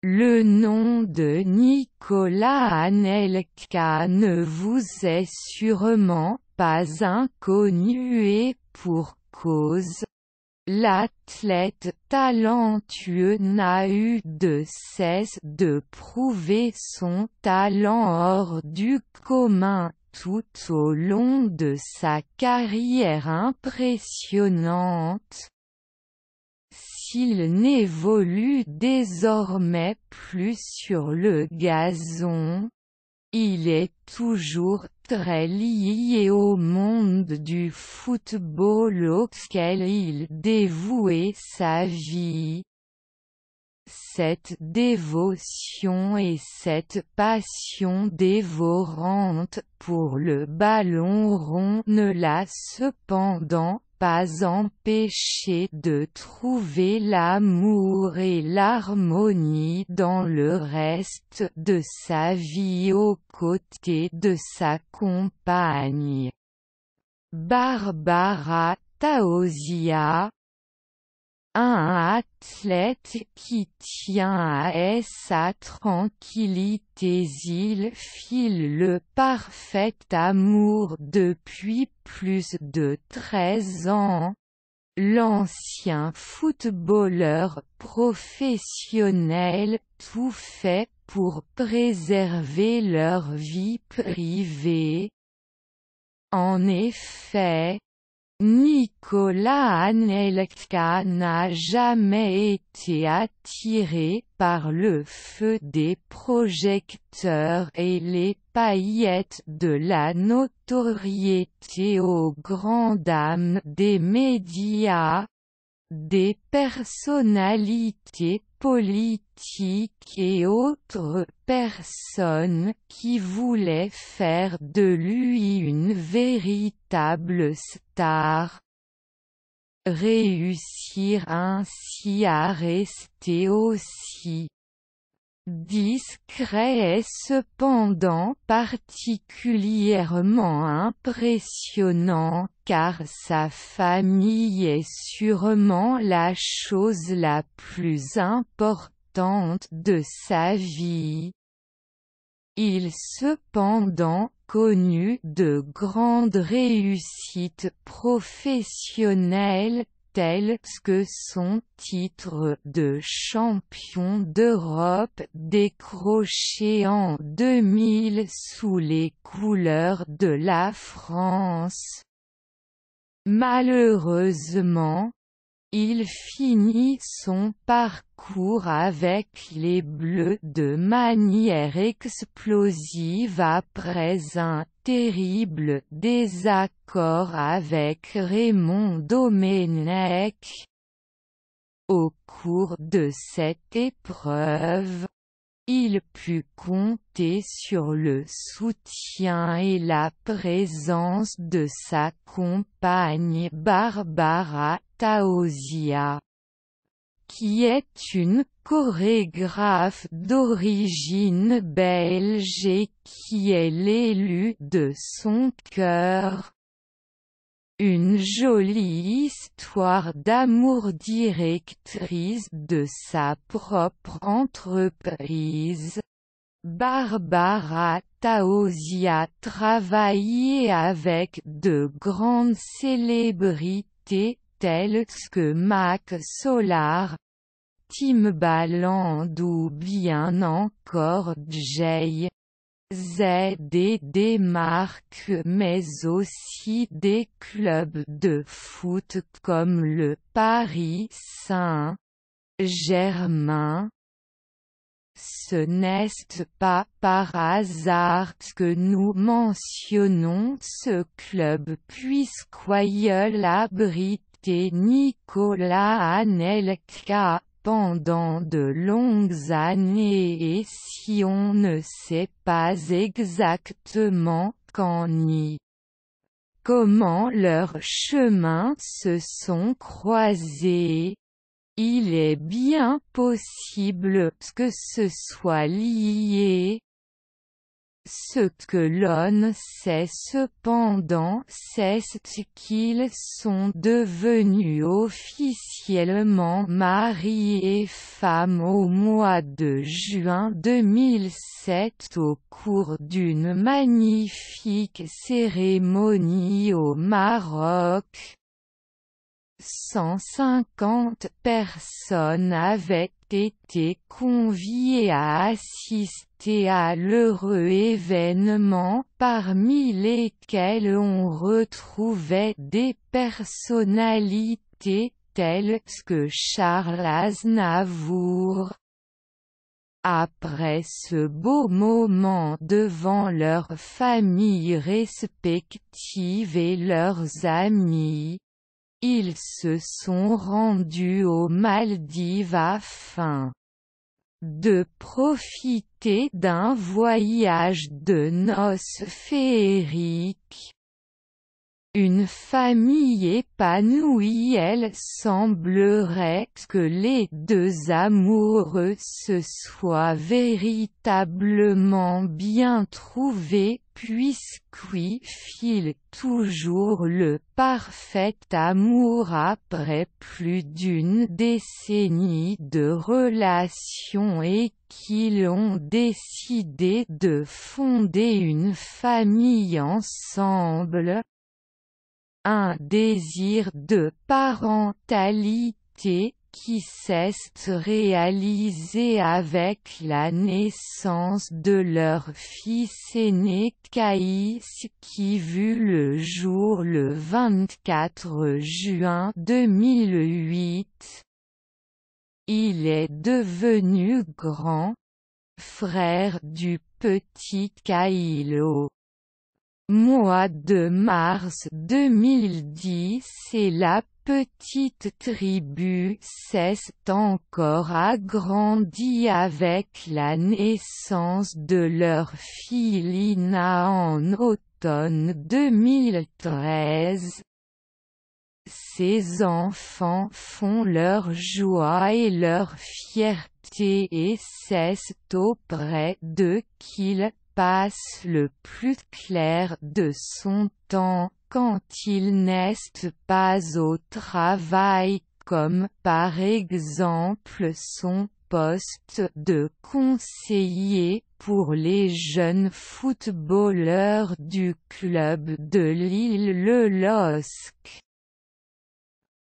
Le nom de Nicolas Anelka ne vous est sûrement pas inconnu et pour cause. L'athlète talentueux n'a eu de cesse de prouver son talent hors du commun tout au long de sa carrière impressionnante. S'il n'évolue désormais plus sur le gazon, il est toujours très lié au monde du football auquel il dévouait sa vie. Cette dévotion et cette passion dévorante pour le ballon rond ne l'a cependant pas empêché de trouver l'amour et l'harmonie dans le reste de sa vie aux côtés de sa compagne, Barbara Taozia. Un athlète qui tient à sa tranquillité. Il file le parfait amour depuis plus de 13 ans. L'ancien footballeur professionnel tout fait pour préserver leur vie privée. En effet, Nicolas Anelka n'a jamais été attiré par le feu des projecteurs et les paillettes de la notoriété aux grandes dames des médias, des personnalités politiques et autres personnes qui voulaient faire de lui une véritable star. Réussir ainsi à rester aussi discret est cependant particulièrement impressionnant car sa famille est sûrement la chose la plus importante de sa vie. Il cependant connu de grandes réussites professionnelles tels que son titre de champion d'Europe décroché en 2000 sous les couleurs de la France. Malheureusement, il finit son parcours avec les Bleus de manière explosive après un terrible désaccord avec Raymond Domenech. Au cours de cette épreuve, il put compter sur le soutien et la présence de sa compagne Barbara Taozia, qui est une chorégraphe d'origine belge et qui est l'élu de son cœur. Une jolie histoire d'amour directrice de sa propre entreprise. Barbara Taozia travaillait avec de grandes célébrités telles que Mac Solar, Timbaland ou bien encore Jay Z et des marques mais aussi des clubs de foot comme le Paris Saint-Germain. Ce n'est pas par hasard que nous mentionnons ce club puisqu'il abritait Nicolas Anelka pendant de longues années et si on ne sait pas exactement quand ni comment leurs chemins se sont croisés, il est bien possible que ce soit lié. Ce que l'on sait cependant c'est qu'ils sont devenus officiellement mari et femme au mois de juin 2007 au cours d'une magnifique cérémonie au Maroc. 150 personnes avaient été conviées à assister à l'heureux événement, parmi lesquelles on retrouvait des personnalités telles que Charles Aznavour. Après ce beau moment devant leurs familles respectives et leurs amis, ils se sont rendus aux Maldives afin de profiter d'un voyage de noces féerique. Une famille épanouie. Il semblerait que les deux amoureux se soient véritablement bien trouvés puisqu'ils filent toujours le parfait amour après plus d'une décennie de relations et qu'ils ont décidé de fonder une famille ensemble. Un désir de parentalité qui s'est réalisé avec la naissance de leur fils aîné Caïs qui vit le jour le 24 juin 2008. Il est devenu grand frère du petit Kyle au mois de mars 2010 et la petite tribu s'est encore agrandie avec la naissance de leur fille Lina en automne 2013. Ces enfants font leur joie et leur fierté et c'est auprès d'eux qu'ils passe le plus clair de son temps quand il n'est pas au travail, comme par exemple son poste de conseiller pour les jeunes footballeurs du club de Lille le LOSC.